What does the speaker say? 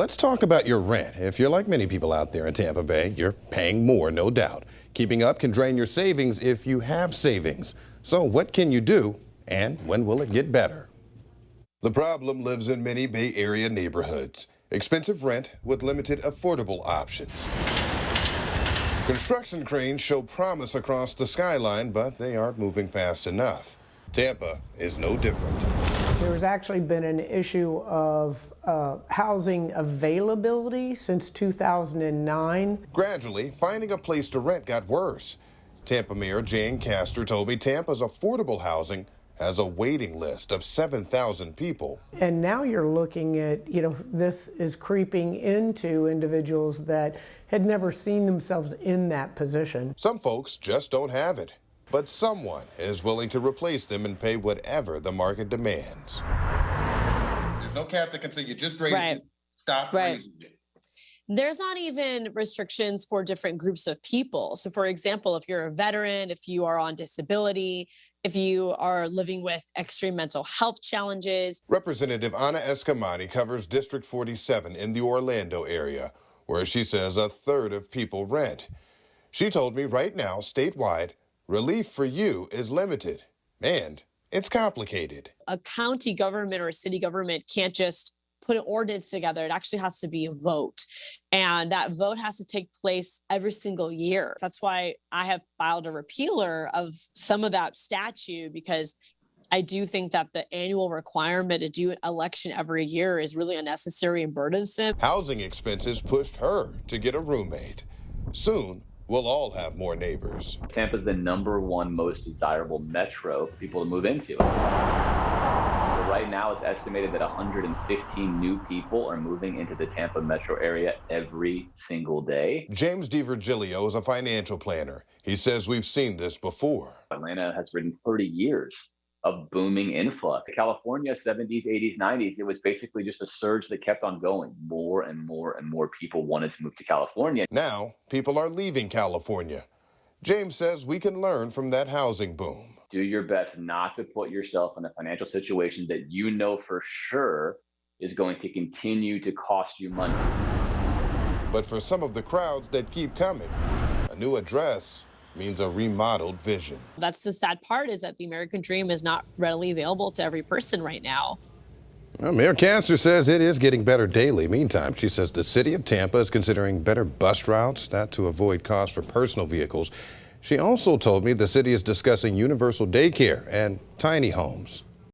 Let's talk about your rent. If you're like many people out there in Tampa Bay, you're paying more, no doubt. Keeping up can drain your savings if you have savings. So what can you do, and when will it get better? The problem lives in many Bay Area neighborhoods. Expensive rent with limited affordable options. Construction cranes show promise across the skyline, but they aren't moving fast enough. Tampa is no different. There's actually been an issue of housing availability since 2009. Gradually, finding a place to rent got worse. Tampa Mayor Jane Castor told me Tampa's affordable housing has a waiting list of 7,000 people. And now you're looking at, this is creeping into individuals that had never seen themselves in that position. Some folks just don't have it, but someone is willing to replace them and pay whatever the market demands. There's no cap that can say you just raised it, stop raising it. There's not even restrictions for different groups of people. So for example, if you're a veteran, if you are on disability, if you are living with extreme mental health challenges. Representative Ana Escamani covers District 47 in the Orlando area, where she says a third of people rent. She told me right now, statewide, relief for you is limited, and it's complicated. A county government or a city government can't just put an ordinance together. It actually has to be a vote. And that vote has to take place every single year. That's why I have filed a repealer of some of that statute, because I do think that the annual requirement to do an election every year is really unnecessary and burdensome. Housing expenses pushed her to get a roommate. Soon, we'll all have more neighbors. Tampa's the #1 most desirable metro for people to move into. Right now, it's estimated that 115 new people are moving into the Tampa metro area every single day. James DiVirgilio is a financial planner. He says we've seen this before. Atlanta has ridden 30 years of booming influx. California, 70s, 80s, 90s, it was basically just a surge that kept on going. More and more and more people wanted to move to California. Now, people are leaving California. James says we can learn from that housing boom. Do your best not to put yourself in a financial situation that you know for sure is going to continue to cost you money. But for some of the crowds that keep coming, a new address means a remodeled vision. That's the sad part, is that the American dream is not readily available to every person right now. Well, Mayor Castor says it is getting better daily. Meantime, she says the city of Tampa is considering better bus routes, that to avoid costs for personal vehicles. She also told me the city is discussing universal daycare and tiny homes.